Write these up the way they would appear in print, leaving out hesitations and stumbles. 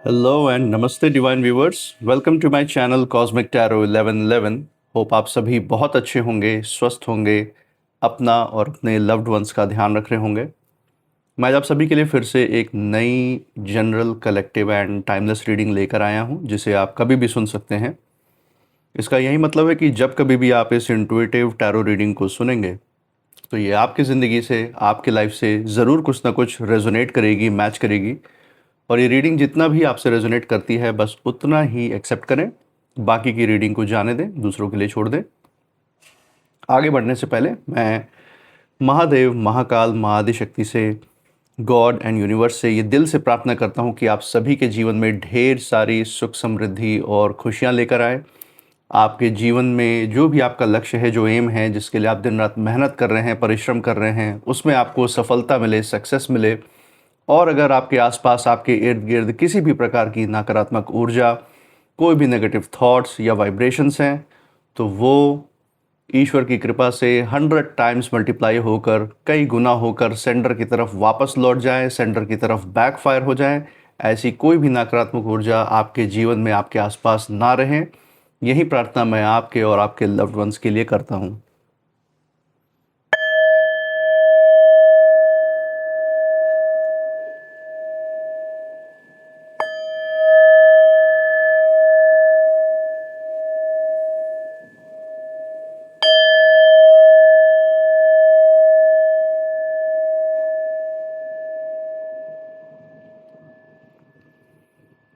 Hello and नमस्ते divine viewers. Welcome to my channel cosmic tarot 1111। Hope आप सभी बहुत अच्छे होंगे, स्वस्थ होंगे, अपना और अपने लव्ड वंस का ध्यान रख रहे होंगे। मैं आज आप सभी के लिए फिर से एक नई general collective and timeless reading लेकर आया हूं, जिसे आप कभी भी सुन सकते हैं। इसका यही मतलब है कि जब कभी भी आप इस इंट्यूटिव टैरो रीडिंग को सुनेंगे तो ये आपकी ज़िंदगी से, आपकी लाइफ से ज़रूर कुछ ना कुछ रेजोनेट करेगी, मैच करेगी। और ये रीडिंग जितना भी आपसे रेजोनेट करती है बस उतना ही एक्सेप्ट करें, बाकी की रीडिंग को जाने दें, दूसरों के लिए छोड़ दें। आगे बढ़ने से पहले मैं महादेव, महाकाल, महाआदिशक्ति से, गॉड एंड यूनिवर्स से ये दिल से प्रार्थना करता हूँ कि आप सभी के जीवन में ढेर सारी सुख, समृद्धि और खुशियाँ लेकर आए। आपके जीवन में जो भी आपका लक्ष्य है, जो एम है, जिसके लिए आप दिन रात मेहनत कर रहे हैं, परिश्रम कर रहे हैं, उसमें आपको सफलता मिले, सक्सेस मिले। और अगर आपके आसपास, आपके इर्द गिर्द किसी भी प्रकार की नकारात्मक ऊर्जा, कोई भी नेगेटिव थॉट्स या वाइब्रेशंस हैं, तो वो ईश्वर की कृपा से 100 टाइम्स मल्टीप्लाई होकर, कई गुना होकर सेंटर की तरफ वापस लौट जाए, सेंटर की तरफ बैकफायर हो जाए। ऐसी कोई भी नकारात्मक ऊर्जा आपके जीवन में, आपके आसपास ना रहे। यही प्रार्थना मैं आपके और आपके लव्ड वंस के लिए करता हूँ।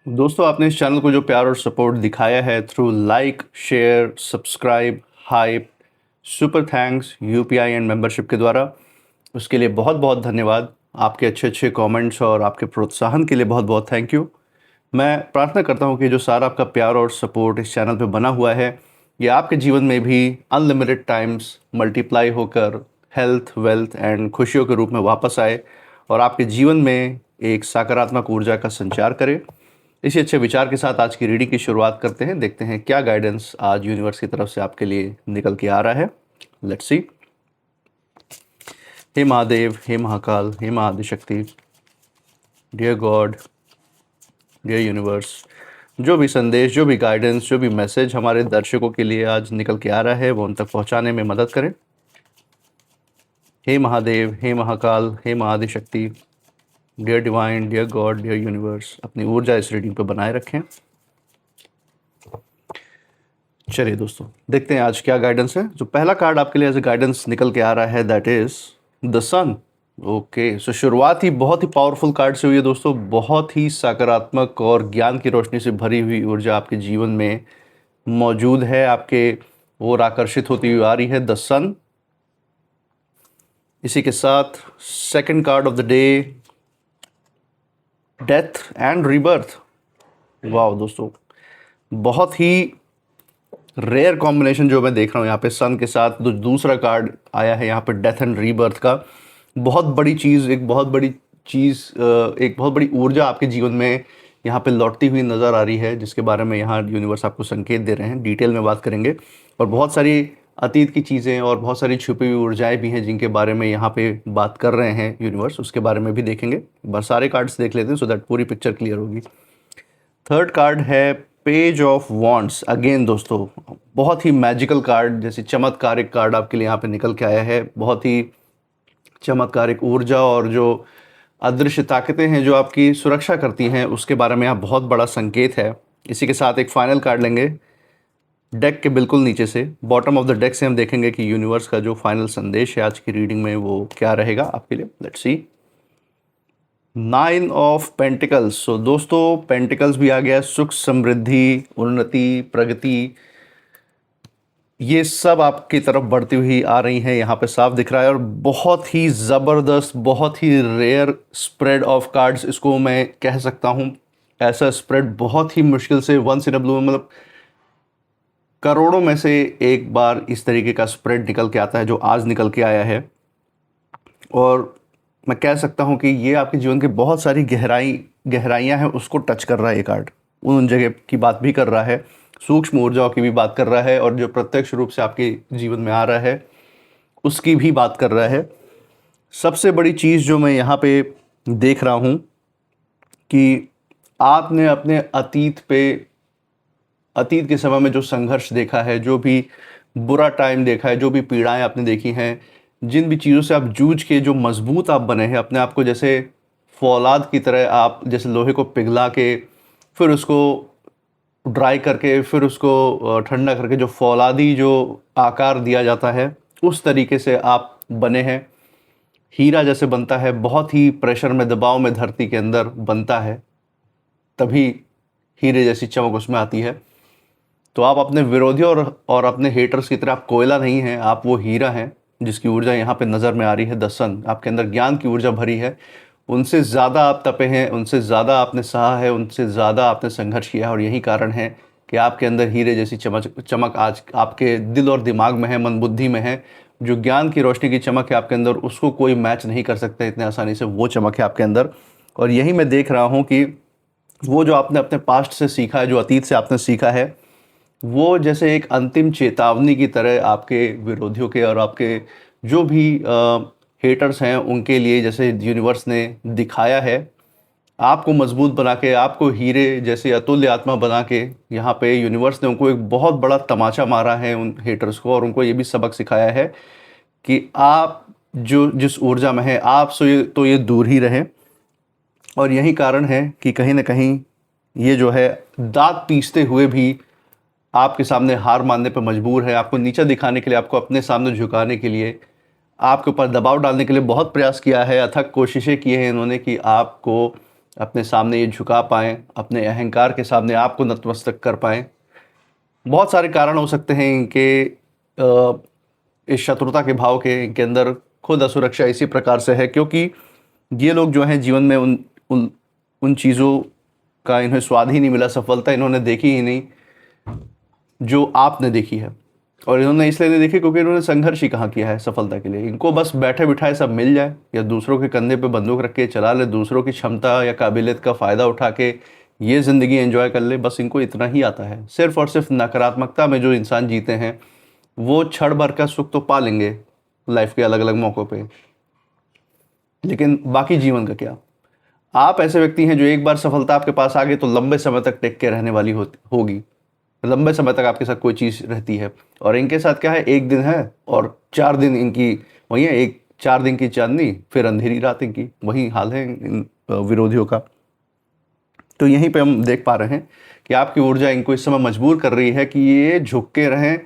दोस्तों, आपने इस चैनल को जो प्यार और सपोर्ट दिखाया है through like, share, subscribe, hype, super thanks, UPI and membership के द्वारा, उसके लिए बहुत बहुत धन्यवाद। आपके अच्छे अच्छे कमेंट्स और आपके प्रोत्साहन के लिए बहुत बहुत थैंक यू। मैं प्रार्थना करता हूँ कि जो सारा आपका प्यार और सपोर्ट इस चैनल पे बना हुआ है, ये आपके जीवन में भी अनलिमिटेड टाइम्स मल्टीप्लाई होकर हेल्थ, वेल्थ एंड खुशियों के रूप में वापस आए और आपके जीवन में एक सकारात्मक ऊर्जा का संचार करे। इसी अच्छे विचार के साथ आज की रीडिंग की शुरुआत करते हैं। देखते हैं क्या गाइडेंस आज यूनिवर्स की तरफ से आपके लिए निकल के आ रहा है। Let's see. हे महादेव, हे महाकाल, हे Mahaadishakti, dear God, dear universe, जो भी संदेश, जो भी गाइडेंस, जो भी मैसेज हमारे दर्शकों के लिए आज निकल के आ रहा है वो उन तक पहुंचाने में मदद करें। हे महादेव, हे महाकाल, हे Mahaadishakti, dear divine, dear God, dear universe, अपनी ऊर्जा इस रीडिंग पे बनाए रखें। चलिए दोस्तों, देखते हैं आज क्या गाइडेंस है। जो पहला कार्ड आपके लिए एज ए गाइडेंस निकल के आ रहा है that is the sun. Okay, so शुरुआत ही बहुत ही पावरफुल कार्ड से हुई है दोस्तों। बहुत ही सकारात्मक और ज्ञान की रोशनी से भरी हुई ऊर्जा आपके जीवन में मौजूद है, आपके ओर आकर्षित होती हुई आ रही है, द सन। इसी के साथ second card of the day, death and rebirth. वाह दोस्तों, बहुत ही रेयर कॉम्बिनेशन जो मैं देख रहा हूँ यहाँ पे सन के साथ। जो दूसरा कार्ड आया है यहाँ पे डेथ एंड रीबर्थ का, बहुत बड़ी चीज़, एक बहुत बड़ी चीज़, एक बहुत बड़ी ऊर्जा आपके जीवन में यहाँ पे लौटती हुई नज़र आ रही है, जिसके बारे में यहाँ यूनिवर्स आपको संकेत दे रहे हैं। डिटेल में बात करेंगे और बहुत सारी अतीत की चीज़ें और बहुत सारी छुपी हुई ऊर्जाएं भी हैं जिनके बारे में यहाँ पे बात कर रहे हैं यूनिवर्स, उसके बारे में भी देखेंगे। बस सारे कार्ड्स देख लेते हैं सो दैट पूरी पिक्चर क्लियर होगी। थर्ड कार्ड है पेज ऑफ वॉन्ड्स। अगेन दोस्तों, बहुत ही मैजिकल कार्ड, जैसे चमत्कारिक कार्ड आपके लिए यहाँ पे निकल के आया है। बहुत ही चमत्कारिक ऊर्जा और जो अदृश्य ताकतें हैं जो आपकी सुरक्षा करती हैं, उसके बारे में यहाँ बहुत बड़ा संकेत है। इसी के साथ एक फाइनल कार्ड लेंगे डेक के बिल्कुल नीचे से, बॉटम ऑफ द डेक से हम देखेंगे कि यूनिवर्स का जो फाइनल संदेश है आज की रीडिंग में वो क्या रहेगा आपके लिए। Let's see. 9 of pentacles. So दोस्तों, पेंटिकल्स भी आ गया, सुख, समृद्धि, उन्नति, प्रगति, ये सब आपकी तरफ बढ़ती हुई आ रही हैं, यहाँ पे साफ दिख रहा है। और बहुत ही ज़बरदस्त, बहुत ही रेयर स्प्रेड ऑफ कार्ड्स इसको मैं कह सकता हूँ। ऐसा स्प्रेड बहुत ही मुश्किल से, वंस इन अ ब्लू, मतलब करोड़ों में से एक बार इस तरीके का स्प्रेड निकल के आता है जो आज निकल के आया है। और मैं कह सकता हूँ कि ये आपके जीवन की बहुत सारी गहराइयाँ हैं उसको टच कर रहा है ये कार्ड। उन जगह की बात भी कर रहा है, सूक्ष्म ऊर्जाओं की भी बात कर रहा है, और जो प्रत्यक्ष रूप से आपके जीवन में आ रहा है उसकी भी बात कर रहा है। सबसे बड़ी चीज़ जो मैं यहाँ पे देख रहा हूँ कि आपने अपने अतीत के समय में जो संघर्ष देखा है, जो भी बुरा टाइम देखा है, जो भी पीड़ाएँ आपने देखी हैं, जिन भी चीज़ों से आप जूझ के जो मज़बूत आप बने हैं, अपने आप को जैसे फ़ौलाद की तरह आप जैसे लोहे को पिघला के, फिर उसको ड्राई करके, फिर उसको ठंडा करके जो फ़ौलादी जो आकार दिया जाता है, उस तरीके से आप बने हैं। हीरा जैसे बनता है, बहुत ही प्रेशर में, दबाव में धरती के अंदर बनता है, तभी हीरे जैसी चमक उसमें आती है। तो आप अपने विरोधियों और अपने हेटर्स की तरह आप कोयला नहीं हैं, आप वो हीरा हैं जिसकी ऊर्जा यहाँ पे नज़र में आ रही है। द सन, आपके अंदर ज्ञान की ऊर्जा भरी है। उनसे ज़्यादा आप तपे हैं, उनसे ज़्यादा आपने सहा है, उनसे ज़्यादा आपने संघर्ष किया है, और यही कारण है कि आपके अंदर हीरे जैसी चमक आज आपके दिल और दिमाग में है, मन बुद्धि में है। जो ज्ञान की रोशनी की चमक है आपके अंदर, उसको कोई मैच नहीं कर सकता इतने आसानी से, वो चमक है आपके अंदर। और यही मैं देख रहा हूँ कि वो जो आपने अपने पास्ट से सीखा है, जो अतीत से आपने सीखा है, वो जैसे एक अंतिम चेतावनी की तरह आपके विरोधियों के और आपके जो भी हेटर्स हैं उनके लिए जैसे यूनिवर्स ने दिखाया है, आपको मजबूत बना के, आपको हीरे जैसे अतुल्य आत्मा बना के, यहाँ पे यूनिवर्स ने उनको एक बहुत बड़ा तमाचा मारा है उन हेटर्स को, और उनको ये भी सबक सिखाया है कि आप जो जिस ऊर्जा में है, आप तो ये दूर ही रहें। और यही कारण है कि कहीं ना कहीं ये जो है दांत पीसते हुए भी आपके सामने हार मानने पर मजबूर है, आपको नीचा दिखाने के लिए, आपको अपने सामने झुकाने के लिए, आपके ऊपर दबाव डालने के लिए बहुत प्रयास किया है, अथक कोशिशें की हैं इन्होंने कि आपको अपने सामने ये झुका पाएँ, अपने अहंकार के सामने आपको नतमस्तक कर पाएँ। बहुत सारे कारण हो सकते हैं इनके इस शत्रुता के भाव के, इनके अंदर खुद असुरक्षा इसी प्रकार से है क्योंकि ये लोग जो हैं जीवन में उन उन उन चीज़ों का इन्हें स्वाद ही नहीं मिला, सफलता इन्होंने देखी ही नहीं जो आपने देखी है। और इन्होंने इसलिए नहीं देखी क्योंकि इन्होंने संघर्ष ही कहाँ किया है सफलता के लिए। इनको बस बैठे बिठाए सब मिल जाए, या दूसरों के कंधे पे बंदूक रख के चला ले, दूसरों की क्षमता या काबिलियत का फ़ायदा उठा के ये ज़िंदगी एंजॉय कर ले, बस इनको इतना ही आता है। सिर्फ और सिर्फ नकारात्मकता में जो इंसान जीते हैं वो क्षण भर का सुख तो पा लेंगे लाइफ के अलग अलग मौक़ों पे, लेकिन बाकी जीवन का क्या। आप ऐसे व्यक्ति हैं जो एक बार सफलता आपके पास आ गई तो लंबे समय तक टेक के रहने वाली होगी, लंबे समय तक आपके साथ कोई चीज़ रहती है। और इनके साथ क्या है, एक दिन है और 4 दिन इनकी वही है, एक 4 दिन की चांदनी फिर अंधेरी रात इनकी, वही हाल है इन विरोधियों का। तो यहीं पे हम देख पा रहे हैं कि आपकी ऊर्जा इनको इस समय मजबूर कर रही है कि ये झुक के रहें,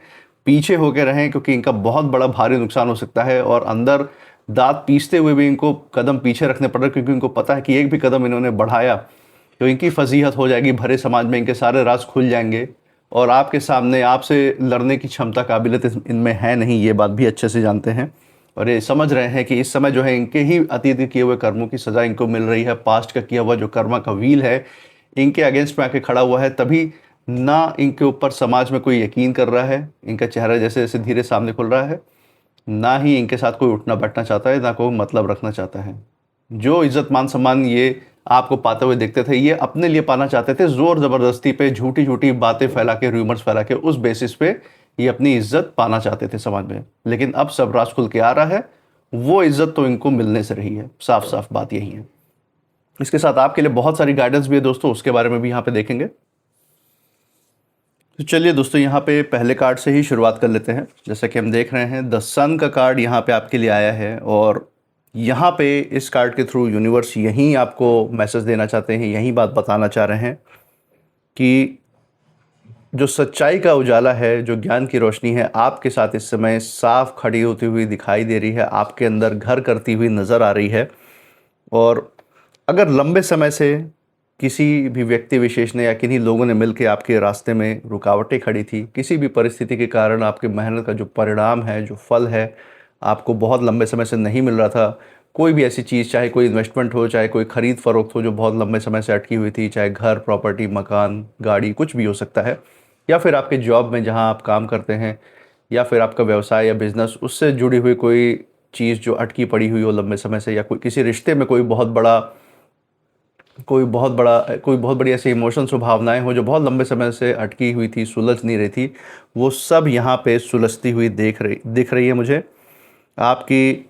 पीछे होके रहें, क्योंकि इनका बहुत बड़ा भारी नुकसान हो सकता है। और अंदर दांत पीसते हुए भी इनको कदम पीछे रखने पड़ रहे, क्योंकि इनको पता है कि एक भी कदम इन्होंने बढ़ाया तो इनकी फजीहत हो जाएगी, भरे समाज में इनके सारे राज खुल जाएंगे, और आपके सामने आपसे लड़ने की क्षमता काबिलियत इनमें है नहीं, ये बात भी अच्छे से जानते हैं। और ये समझ रहे हैं कि इस समय जो है इनके ही अतीत के किए हुए कर्मों की सज़ा इनको मिल रही है। पास्ट का किया हुआ जो कर्मा का व्हील है इनके अगेंस्ट में आके खड़ा हुआ है, तभी ना इनके ऊपर समाज में कोई यकीन कर रहा है, इनका चेहरा जैसे जैसे धीरे सामने खुल रहा है, ना ही इनके साथ कोई उठना बैठना चाहता है, ना कोई मतलब रखना चाहता है। जो इज्जत मान सम्मान ये आपको पाते हुए देखते थे, ये अपने लिए पाना चाहते थे, जोर ज़बरदस्ती पे झूठी झूठी बातें फैला के, रूमर्स फैला के, उस बेसिस पे ये अपनी इज्जत पाना चाहते थे समाज में। लेकिन अब सब राज खुल के आ रहा है, वो इज्जत तो इनको मिलने से रही है, साफ साफ बात यही है। इसके साथ आपके लिए बहुत सारी गाइडेंस भी है दोस्तों, उसके बारे में भी यहाँ पे देखेंगे। तो चलिए दोस्तों, यहाँ पे पहले कार्ड से ही शुरुआत कर लेते हैं। जैसा कि हम देख रहे हैं, द सन का कार्ड यहाँ पे आपके लिए आया है, और यहाँ पे इस कार्ड के थ्रू यूनिवर्स यही आपको मैसेज देना चाहते हैं, यही बात बताना चाह रहे हैं कि जो सच्चाई का उजाला है, जो ज्ञान की रोशनी है, आपके साथ इस समय साफ खड़ी होती हुई दिखाई दे रही है, आपके अंदर घर करती हुई नज़र आ रही है। और अगर लंबे समय से किसी भी व्यक्ति विशेष ने या किन्हीं लोगों ने मिलकर आपके रास्ते में रुकावटें खड़ी थी, किसी भी परिस्थिति के कारण आपकी मेहनत का जो परिणाम है, जो फल है, आपको बहुत लंबे समय से नहीं मिल रहा था, कोई भी ऐसी चीज़, चाहे कोई इन्वेस्टमेंट हो, चाहे कोई ख़रीद फ़रोख्त हो जो बहुत लंबे समय से अटकी हुई थी, चाहे घर, प्रॉपर्टी, मकान, गाड़ी, कुछ भी हो सकता है, या फिर आपके जॉब में जहाँ आप काम करते हैं, या फिर आपका व्यवसाय या बिज़नेस, उससे जुड़ी हुई कोई चीज़ जो अटकी पड़ी हुई हो लंबे समय से, या कोई किसी रिश्ते में कोई बहुत बड़ी ऐसी इमोशंस और भावनाएं हो जो बहुत लंबे समय से अटकी हुई थी, सुलझ नहीं रही थी, वो सब यहाँ पे सुलझती हुई दिख रही है मुझे। आपकी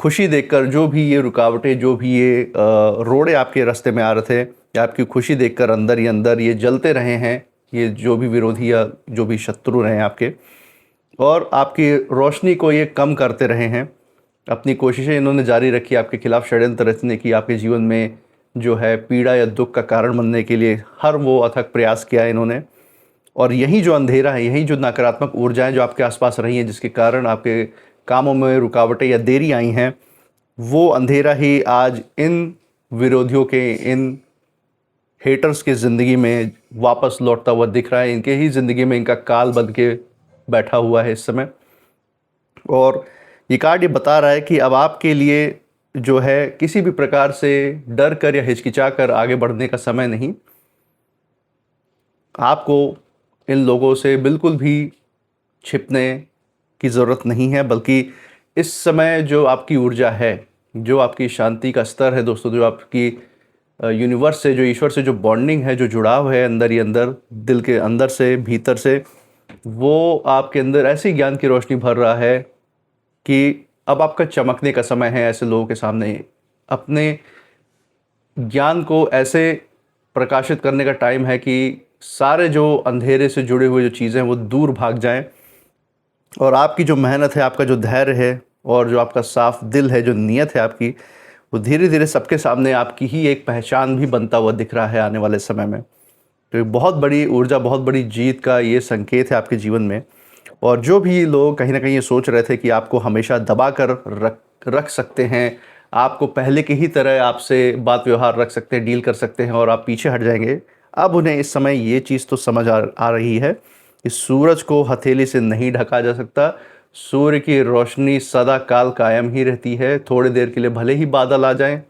खुशी देखकर, जो भी ये रुकावटें, जो भी ये रोड़े आपके रास्ते में आ रहे थे, या आपकी खुशी देखकर अंदर ही अंदर ये जलते रहे हैं, ये जो भी विरोधी या जो भी शत्रु रहे हैं आपके, और आपकी रोशनी को ये कम करते रहे हैं। अपनी कोशिशें इन्होंने जारी रखी आपके खिलाफ षड्यंत्र रचने की, आपके जीवन में जो है पीड़ा या दुख का कारण बनने के लिए हर वो अथक प्रयास किया इन्होंने। और यही जो अंधेरा है, यही जो नकारात्मक ऊर्जाएं जो आपके आसपास रही हैं, जिसके कारण आपके कामों में रुकावटें या देरी आई हैं, वो अंधेरा ही आज इन विरोधियों के, इन हेटर्स की ज़िंदगी में वापस लौटता हुआ दिख रहा है। इनके ही ज़िंदगी में इनका काल बन के बैठा हुआ है इस समय। और ये कार्ड ये बता रहा है कि अब आपके लिए जो है किसी भी प्रकार से डर कर या हिचकिचा कर आगे बढ़ने का समय नहीं। आपको इन लोगों से बिल्कुल भी छिपने की ज़रूरत नहीं है, बल्कि इस समय जो आपकी ऊर्जा है, जो आपकी शांति का स्तर है दोस्तों, जो आपकी यूनिवर्स से, जो ईश्वर से जो बॉन्डिंग है, जो जुड़ाव है अंदर ही अंदर, दिल के अंदर से, भीतर से, वो आपके अंदर ऐसी ज्ञान की रोशनी भर रहा है कि अब आपका चमकने का समय है। ऐसे लोगों के सामने अपने ज्ञान को ऐसे प्रकाशित करने का टाइम है कि सारे जो अंधेरे से जुड़े हुए जो चीज़ें हैं वो दूर भाग जाएं, और आपकी जो मेहनत है, आपका जो धैर्य है, और जो आपका साफ दिल है, जो नीयत है आपकी, वो धीरे धीरे सबके सामने आपकी ही एक पहचान भी बनता हुआ दिख रहा है आने वाले समय में। तो एक बहुत बड़ी ऊर्जा, बहुत बड़ी जीत का ये संकेत है आपके जीवन में। और जो भी लोग कहीं ना कहीं ये सोच रहे थे कि आपको हमेशा दबा कर रख सकते हैं, आपको पहले की ही तरह आपसे बात व्यवहार रख सकते हैं, डील कर सकते हैं, और आप पीछे हट जाएंगे, अब उन्हें इस समय ये चीज़ तो समझ आ रही है कि सूरज को हथेली से नहीं ढका जा सकता। सूर्य की रोशनी सदा काल कायम ही रहती है। थोड़ी देर के लिए भले ही बादल आ जाएं,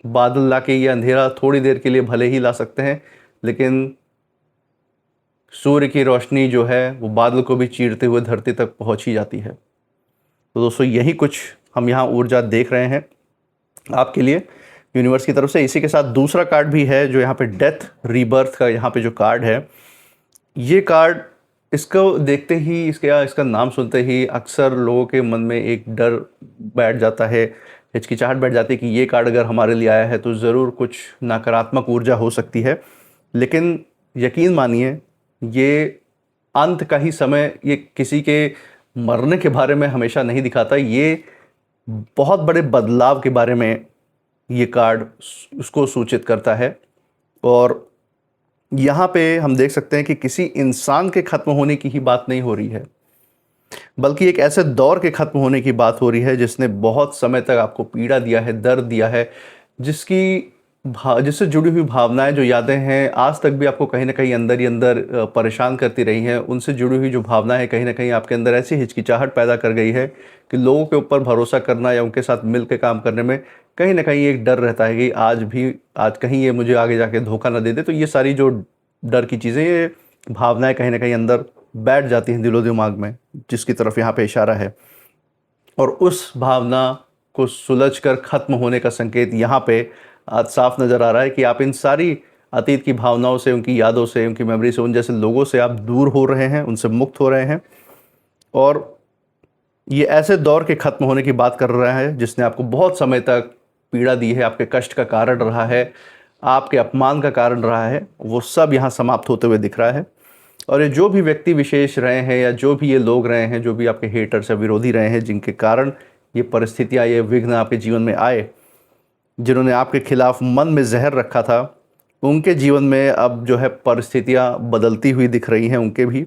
बादल ला के ये अंधेरा थोड़ी देर के लिए भले ही ला सकते हैं, लेकिन सूर्य की रोशनी जो है वो बादल को भी चीरते हुए धरती तक पहुंच ही जाती है। तो दोस्तों यही कुछ हम यहाँ ऊर्जा देख रहे हैं आपके लिए यूनिवर्स की तरफ से। इसी के साथ दूसरा कार्ड भी है जो यहाँ पे डेथ रीबर्थ का यहाँ पे जो कार्ड है, ये कार्ड, इसको देखते ही, इसका नाम सुनते ही अक्सर लोगों के मन में एक डर बैठ जाता है, हिचकिचाहट बैठ जाती है कि ये कार्ड अगर हमारे लिए आया है तो ज़रूर कुछ नकारात्मक ऊर्जा हो सकती है। लेकिन यकीन मानिए, ये अंत का ही समय, ये किसी के मरने के बारे में हमेशा नहीं दिखाता। ये बहुत बड़े बदलाव के बारे में ये कार्ड उसको सूचित करता है। और यहाँ पे हम देख सकते हैं कि किसी इंसान के ख़त्म होने की ही बात नहीं हो रही है, बल्कि एक ऐसे दौर के ख़त्म होने की बात हो रही है जिसने बहुत समय तक आपको पीड़ा दिया है, दर्द दिया है, जिससे जुड़ी हुई भावनाएं, जो यादें हैं, आज तक भी आपको कहीं ना कहीं अंदर ही अंदर परेशान करती रही हैं। उनसे जुड़ी हुई जो भावनाएं हैं कहीं ना कहीं आपके अंदर ऐसी हिचकिचाहट पैदा कर गई है कि लोगों के ऊपर भरोसा करना या उनके साथ मिल के काम करने में कहीं ना कहीं एक डर रहता है कि आज कहीं ये मुझे आगे जाके धोखा ना दे दे। तो ये सारी जो डर की चीज़ें, ये भावनाएं कहीं ना कहीं अंदर बैठ जाती हैं दिलो दिमाग में, जिसकी तरफ यहाँ पे इशारा है। और उस भावना को सुलझ कर ख़त्म होने का संकेत यहाँ पे आज साफ नज़र आ रहा है कि आप इन सारी अतीत की भावनाओं से, उनकी यादों से, उनकी मेमोरी से, उन जैसे लोगों से आप दूर हो रहे हैं, उनसे मुक्त हो रहे हैं। और ये ऐसे दौर के ख़त्म होने की बात कर रहा है जिसने आपको बहुत समय तक पीड़ा दी है, आपके कष्ट का कारण रहा है, आपके अपमान का कारण रहा है, वो सब यहाँ समाप्त होते हुए दिख रहा है। और ये जो भी व्यक्ति विशेष रहे हैं, या जो भी ये लोग रहे हैं, जो भी आपके हेटर्स या विरोधी रहे हैं, जिनके कारण ये परिस्थितियाँ, ये विघ्न आपके जीवन में आए, जिन्होंने आपके खिलाफ मन में जहर रखा था, उनके जीवन में अब जो है परिस्थितियां बदलती हुई दिख रही हैं। उनके भी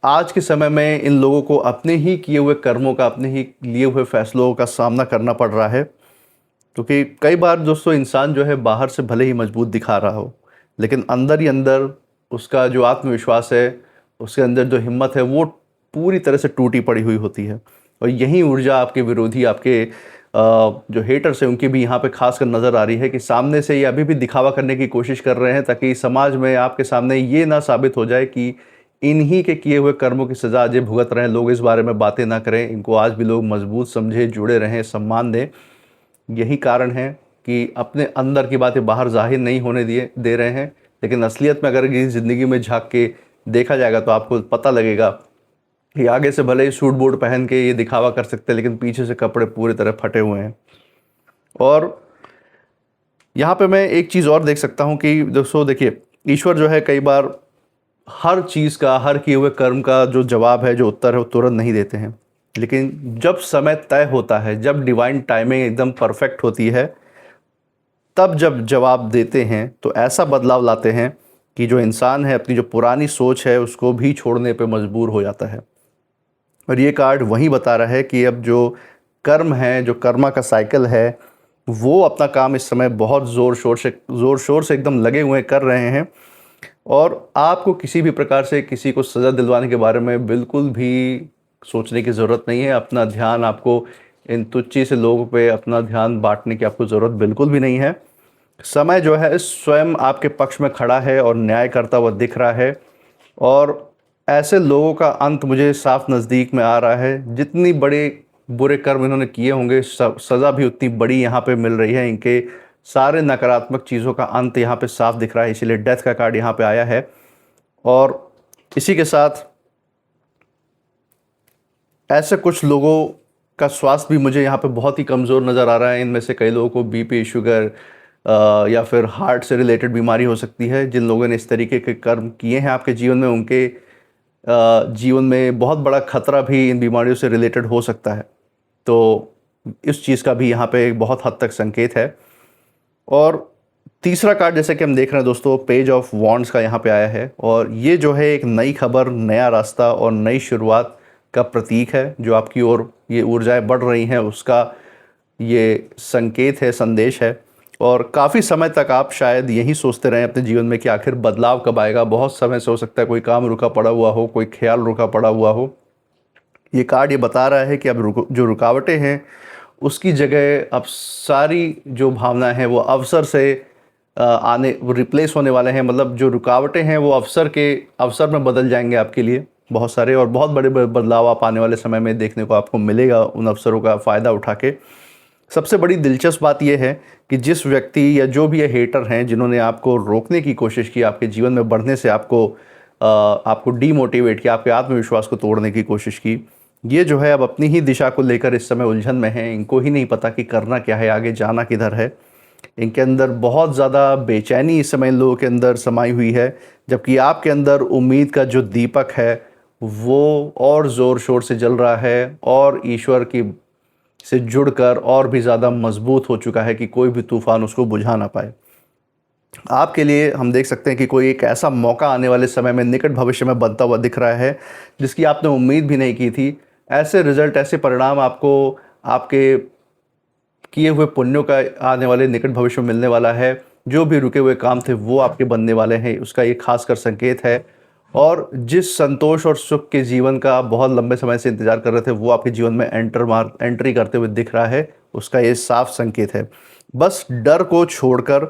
आज के समय में इन लोगों को अपने ही किए हुए कर्मों का, अपने ही लिए हुए फैसलों का सामना करना पड़ रहा है। क्योंकि कई बार दोस्तों इंसान जो है बाहर से भले ही मजबूत दिखा रहा हो, लेकिन अंदर ही अंदर उसका जो आत्मविश्वास है, उसके अंदर जो हिम्मत है, वो पूरी तरह से टूटी पड़ी हुई होती है। और यही ऊर्जा आपके विरोधी, आपके जो हेटर्स हैं, उनकी भी यहाँ पे खास कर नज़र आ रही है कि सामने से ये अभी भी दिखावा करने की कोशिश कर रहे हैं, ताकि समाज में आपके सामने ये ना साबित हो जाए कि इन्हीं के किए हुए कर्मों की सज़ा आज भुगत रहे हैं। लोग इस बारे में बातें ना करें, इनको आज भी लोग मजबूत समझे, जुड़े रहें, सम्मान दें। यही कारण है कि अपने अंदर की बातें बाहर जाहिर नहीं होने दे रहे हैं। लेकिन असलियत में अगर इस ज़िंदगी में झांक के देखा जाएगा तो आपको पता लगेगा कि आगे से भले ही सूट बूट पहन के ये दिखावा कर सकते हैं, लेकिन पीछे से कपड़े पूरी तरह फटे हुए हैं। और यहाँ पे मैं एक चीज़ और देख सकता हूँ कि दोस्तों देखिए, ईश्वर जो है कई बार हर चीज़ का, हर किए हुए कर्म का जो जवाब है, जो उत्तर है, वो तुरंत नहीं देते हैं। लेकिन जब समय तय होता है, जब डिवाइन टाइमिंग एकदम परफेक्ट होती है, तब जब जवाब देते हैं तो ऐसा बदलाव लाते हैं कि जो इंसान है अपनी जो पुरानी सोच है उसको भी छोड़ने पे मजबूर हो जाता है। और ये कार्ड वही बता रहा है कि अब जो कर्म है, जो कर्मा का साइकिल है, वो अपना काम इस समय बहुत ज़ोर शोर से एकदम लगे हुए कर रहे हैं। और आपको किसी भी प्रकार से किसी को सज़ा दिलवाने के बारे में बिल्कुल भी सोचने की ज़रूरत नहीं है। अपना ध्यान आपको इन तुच्छ से लोगों पे अपना ध्यान बांटने की आपको ज़रूरत बिल्कुल भी नहीं है। समय जो है स्वयं आपके पक्ष में खड़ा है और न्याय करता हुआ दिख रहा है। और ऐसे लोगों का अंत मुझे साफ नज़दीक में आ रहा है। जितनी बड़े बुरे कर्म इन्होंने किए होंगे, सज़ा भी उतनी बड़ी यहाँ पे मिल रही है। इनके सारे नकारात्मक चीज़ों का अंत यहाँ पे साफ दिख रहा है, इसीलिए डेथ का कार्ड यहाँ पे आया है। और इसी के साथ ऐसे कुछ लोगों का स्वास्थ्य भी मुझे यहाँ पे बहुत ही कमज़ोर नज़र आ रहा है। इनमें से कई लोगों को बीपी, शुगर या फिर हार्ट से रिलेटेड बीमारी हो सकती है। जिन लोगों ने इस तरीके के कर्म किए हैं आपके जीवन में, उनके जीवन में बहुत बड़ा खतरा भी इन बीमारियों से रिलेटेड हो सकता है। तो इस चीज़ का भी यहाँ पे बहुत हद तक संकेत है। और तीसरा कार्ड जैसे कि हम देख रहे हैं दोस्तों, पेज ऑफ वॉन्ड्स का यहाँ पे आया है। और ये जो है एक नई खबर, नया रास्ता और नई शुरुआत का प्रतीक है। जो आपकी ओर ये ऊर्जाएं बढ़ रही हैं उसका ये संकेत है, संदेश है। और काफ़ी समय तक आप शायद यही सोचते रहें अपने जीवन में कि आखिर बदलाव कब आएगा। बहुत समय से हो सकता है कोई काम रुका पड़ा हुआ हो, कोई ख्याल रुका पड़ा हुआ हो। ये कार्ड ये बता रहा है कि अब जो रुकावटें हैं उसकी जगह अब सारी जो भावना है वो अवसर से आने रिप्लेस होने वाले हैं। मतलब जो रुकावटें हैं वो अवसर में बदल जाएंगे आपके लिए बहुत सारे। और बहुत बड़े बदलाव आप आने वाले समय में देखने को आपको मिलेगा उन अवसरों का फ़ायदा उठा के। सबसे बड़ी दिलचस्प बात यह है कि जिस व्यक्ति या जो भी ये हेटर हैं जिन्होंने आपको रोकने की कोशिश की, आपके जीवन में बढ़ने से आपको डीमोटिवेट किया, आपके आत्मविश्वास को तोड़ने की कोशिश की, ये जो है अब अपनी ही दिशा को लेकर इस समय उलझन में है। इनको ही नहीं पता कि करना क्या है, आगे जाना किधर है। इनके अंदर बहुत ज़्यादा बेचैनी इस समय इन लोगों के अंदर समाई हुई है। जबकि आपके अंदर उम्मीद का जो दीपक है वो और ज़ोर शोर से जल रहा है और ईश्वर की से जुड़कर और भी ज़्यादा मजबूत हो चुका है कि कोई भी तूफान उसको बुझा ना पाए। आपके लिए हम देख सकते हैं कि कोई एक ऐसा मौका आने वाले समय में, निकट भविष्य में बनता हुआ दिख रहा है जिसकी आपने उम्मीद भी नहीं की थी। ऐसे रिजल्ट, ऐसे परिणाम आपको आपके किए हुए पुण्यों का आने वाले निकट भविष्य में मिलने वाला है। जो भी रुके हुए काम थे वो आपके बनने वाले हैं, उसका ये खासकर संकेत है। और जिस संतोष और सुख के जीवन का आप बहुत लंबे समय से इंतजार कर रहे थे वो आपके जीवन में एंट्री करते हुए दिख रहा है, उसका ये साफ संकेत है। बस डर को छोड़कर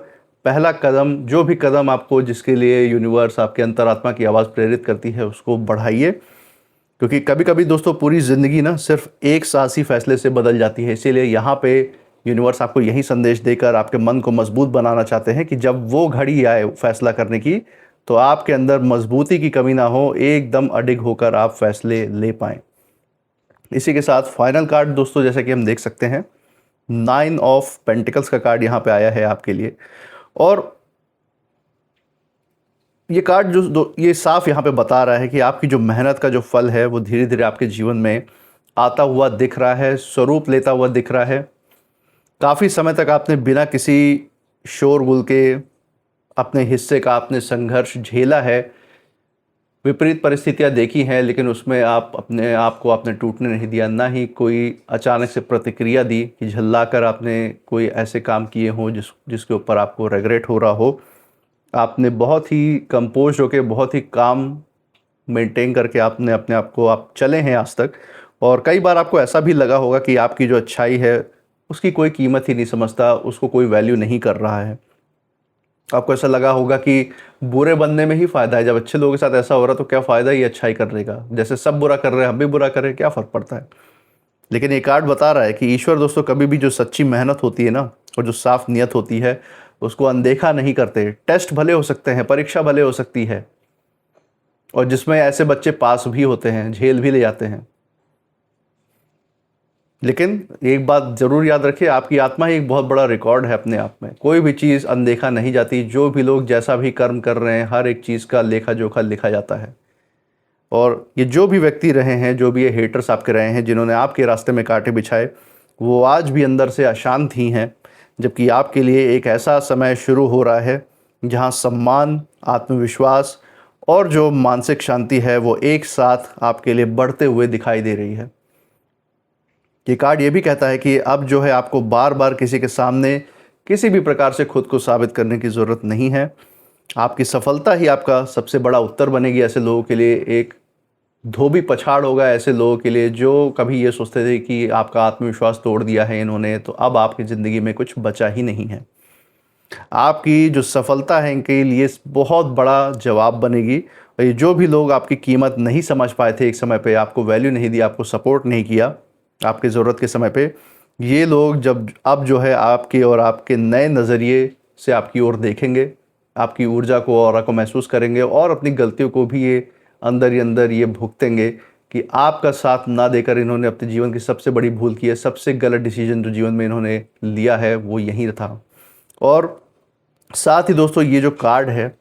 पहला कदम, जो भी कदम आपको, जिसके लिए यूनिवर्स, आपके अंतरात्मा की आवाज़ प्रेरित करती है, उसको बढ़ाइए। क्योंकि कभी कभी दोस्तों पूरी ज़िंदगी ना सिर्फ एक साहसी फैसले से बदल जाती है। इसीलिए यहाँ पे यूनिवर्स आपको यही संदेश देकर आपके मन को मजबूत बनाना चाहते हैं कि जब वो घड़ी आए फैसला करने की, तो आपके अंदर मजबूती की कमी ना हो, एकदम अडिग होकर आप फैसले ले पाएं। इसी के साथ फाइनल कार्ड दोस्तों, जैसे कि हम देख सकते हैं, 9 ऑफ पेंटिकल्स का कार्ड यहाँ पे आया है आपके लिए। और ये कार्ड ये साफ यहाँ पे बता रहा है कि आपकी जो मेहनत का जो फल है वो धीरे धीरे आपके जीवन में आता हुआ दिख रहा है, स्वरूप लेता हुआ दिख रहा है। काफ़ी समय तक आपने बिना किसी शोरगुल के अपने हिस्से का आपने संघर्ष झेला है, विपरीत परिस्थितियां देखी हैं, लेकिन उसमें आप अपने आप को आपने टूटने नहीं दिया। ना ही कोई अचानक से प्रतिक्रिया दी कि झल्लाकर आपने कोई ऐसे काम किए हों जिसके ऊपर आपको रेग्रेट हो रहा हो। आपने बहुत ही कंपोज होकर, बहुत ही काम मेंटेन करके आपने अपने आप को आप चले हैं आज तक। और कई बार आपको ऐसा भी लगा होगा कि आपकी जो अच्छाई है उसकी कोई कीमत ही नहीं समझता, उसको कोई वैल्यू नहीं कर रहा है। आपको ऐसा लगा होगा कि बुरे बनने में ही फ़ायदा है, जब अच्छे लोगों के साथ ऐसा हो रहा तो क्या फ़ायदा ही अच्छाई करने का, जैसे सब बुरा कर रहे हैं हम भी बुरा करें, क्या फ़र्क पड़ता है। लेकिन ये कार्ड बता रहा है कि ईश्वर दोस्तों कभी भी जो सच्ची मेहनत होती है ना, और जो साफ नियत होती है, उसको अनदेखा नहीं करते। टेस्ट भले हो सकते हैं, परीक्षा भले हो सकती है, और जिसमें ऐसे बच्चे पास भी होते हैं, झेल भी ले जाते हैं। लेकिन एक बात ज़रूर याद रखिए, आपकी आत्मा ही एक बहुत बड़ा रिकॉर्ड है अपने आप में। कोई भी चीज़ अनदेखा नहीं जाती। जो भी लोग जैसा भी कर्म कर रहे हैं, हर एक चीज़ का लेखा जोखा लिखा जाता है। और ये जो भी व्यक्ति रहे हैं, जो भी ये हेटर्स आपके रहे हैं, जिन्होंने आपके रास्ते में कांटे बिछाए, वो आज भी अंदर से अशांत ही हैं। जबकि आपके लिए एक ऐसा समय शुरू हो रहा है जहाँ सम्मान, आत्मविश्वास और जो मानसिक शांति है वो एक साथ आपके लिए बढ़ते हुए दिखाई दे रही है। ये कार्ड ये भी कहता है कि अब जो है आपको बार बार किसी के सामने किसी भी प्रकार से खुद को साबित करने की ज़रूरत नहीं है। आपकी सफलता ही आपका सबसे बड़ा उत्तर बनेगी ऐसे लोगों के लिए। एक धोबी पछाड़ होगा ऐसे लोगों के लिए जो कभी ये सोचते थे कि आपका आत्मविश्वास तोड़ दिया है इन्होंने, तो अब आपकी ज़िंदगी में कुछ बचा ही नहीं है। आपकी जो सफलता है इनके लिए बहुत बड़ा जवाब बनेगी। और ये जो भी लोग आपकी कीमत नहीं समझ पाए थे एक समय पे, आपको वैल्यू नहीं दी, आपको सपोर्ट नहीं किया आपकी ज़रूरत के समय पे, ये लोग जब अब जो है आपके और आपके नए नज़रिए से आपकी ओर देखेंगे, आपकी ऊर्जा को, ऑरा को महसूस करेंगे और अपनी गलतियों को भी ये अंदर ही अंदर ये भुगतेंगे कि आपका साथ ना देकर इन्होंने अपने जीवन की सबसे बड़ी भूल की है। सबसे गलत डिसीजन जो जीवन में इन्होंने लिया है वो यही था। और साथ ही दोस्तों, ये जो कार्ड है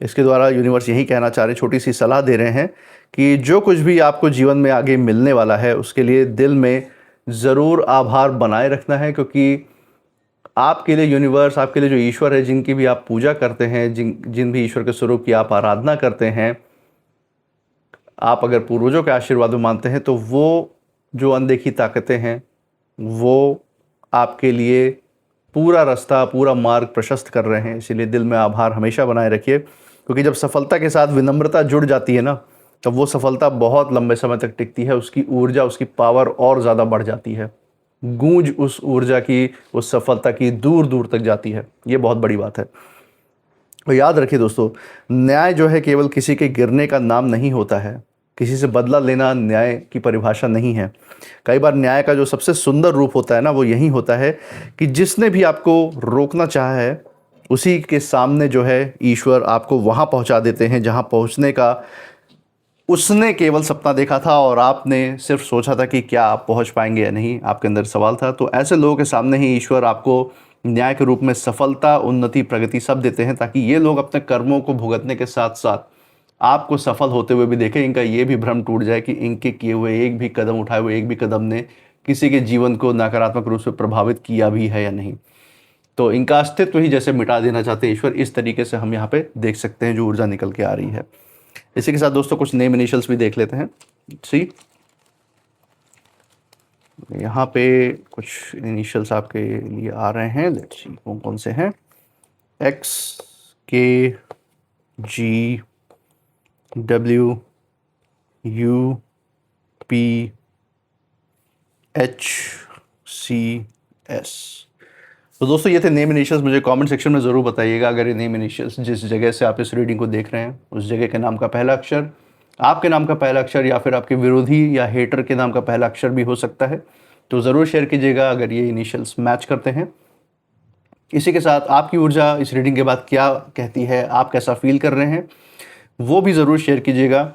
इसके द्वारा यूनिवर्स यही कहना चाह रहे, छोटी सी सलाह दे रहे हैं कि जो कुछ भी आपको जीवन में आगे मिलने वाला है उसके लिए दिल में ज़रूर आभार बनाए रखना है। क्योंकि आपके लिए यूनिवर्स, आपके लिए जो ईश्वर है, जिनकी भी आप पूजा करते हैं, जिन भी ईश्वर के स्वरूप की आप आराधना करते हैं, आप अगर पूर्वजों के आशीर्वाद में मानते हैं, तो वो जो अनदेखी ताकतें हैं वो आपके लिए पूरा रास्ता, पूरा मार्ग प्रशस्त कर रहे हैं। इसीलिए दिल में आभार हमेशा बनाए रखिए। क्योंकि जब सफलता के साथ विनम्रता जुड़ जाती है ना, तब वो सफलता बहुत लंबे समय तक टिकती है। उसकी ऊर्जा, उसकी पावर और ज़्यादा बढ़ जाती है। गूंज उस ऊर्जा की, उस सफलता की दूर दूर तक जाती है। ये बहुत बड़ी बात है। और याद रखिए दोस्तों, न्याय जो है केवल किसी के गिरने का नाम नहीं होता है। किसी से बदला लेना न्याय की परिभाषा नहीं है। कई बार न्याय का जो सबसे सुंदर रूप होता है ना, वो यही होता है कि जिसने भी आपको रोकना चाहा है, उसी के सामने जो है ईश्वर आपको वहाँ पहुँचा देते हैं जहाँ पहुँचने का उसने केवल सपना देखा था और आपने सिर्फ सोचा था कि क्या आप पहुँच पाएंगे या नहीं, आपके अंदर सवाल था। तो ऐसे लोगों के सामने ही ईश्वर आपको न्याय के रूप में सफलता, उन्नति, प्रगति सब देते हैं, ताकि ये लोग अपने कर्मों को भुगतने के साथ साथ आपको सफल होते हुए भी देखें। इनका ये भी भ्रम टूट जाए कि इनके किए हुए एक भी कदम, उठाए हुए एक भी कदम ने किसी के जीवन को नकारात्मक रूप से प्रभावित किया भी है या नहीं। तो इनका अस्तित्व ही जैसे मिटा देना चाहते हैं ईश्वर, इस तरीके से हम यहाँ पे देख सकते हैं जो ऊर्जा निकल के आ रही है। इसी के साथ दोस्तों कुछ नेम इनिशियल्स भी देख लेते हैं। सी यहाँ पे कुछ इनिशियल्स आपके लिए आ रहे हैं। लेट्स सी कौन कौन से हैं। X, K, G, W, U, P, H, C, S. तो दोस्तों ये थे नेम इनिशियल्स। मुझे कमेंट सेक्शन में ज़रूर बताइएगा अगर ये नेम इनिशियल्स जिस जगह से आप इस रीडिंग को देख रहे हैं उस जगह के नाम का पहला अक्षर, आपके नाम का पहला अक्षर, या फिर आपके विरोधी या हेटर के नाम का पहला अक्षर भी हो सकता है। तो ज़रूर शेयर कीजिएगा अगर ये इनिशियल्स मैच करते हैं। इसी के साथ आपकी ऊर्जा इस रीडिंग के बाद क्या कहती है, आप कैसा फील कर रहे हैं, वो भी ज़रूर शेयर कीजिएगा।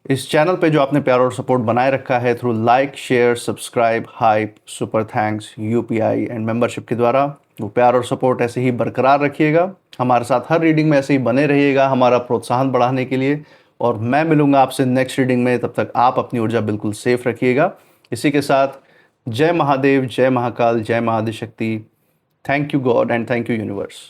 इस चैनल पे जो आपने प्यार और सपोर्ट बनाए रखा है through like, share, subscribe, hype, super thanks, UPI and membership के द्वारा, वो प्यार और सपोर्ट ऐसे ही बरकरार रखिएगा। हमारे साथ हर रीडिंग में ऐसे ही बने रहिएगा हमारा प्रोत्साहन बढ़ाने के लिए। और मैं मिलूंगा आपसे नेक्स्ट रीडिंग में। तब तक आप अपनी ऊर्जा बिल्कुल सेफ रखिएगा। इसी के साथ जय महादेव, जय महाकाल, जय Mahadishakti. Thank you God and thank you universe.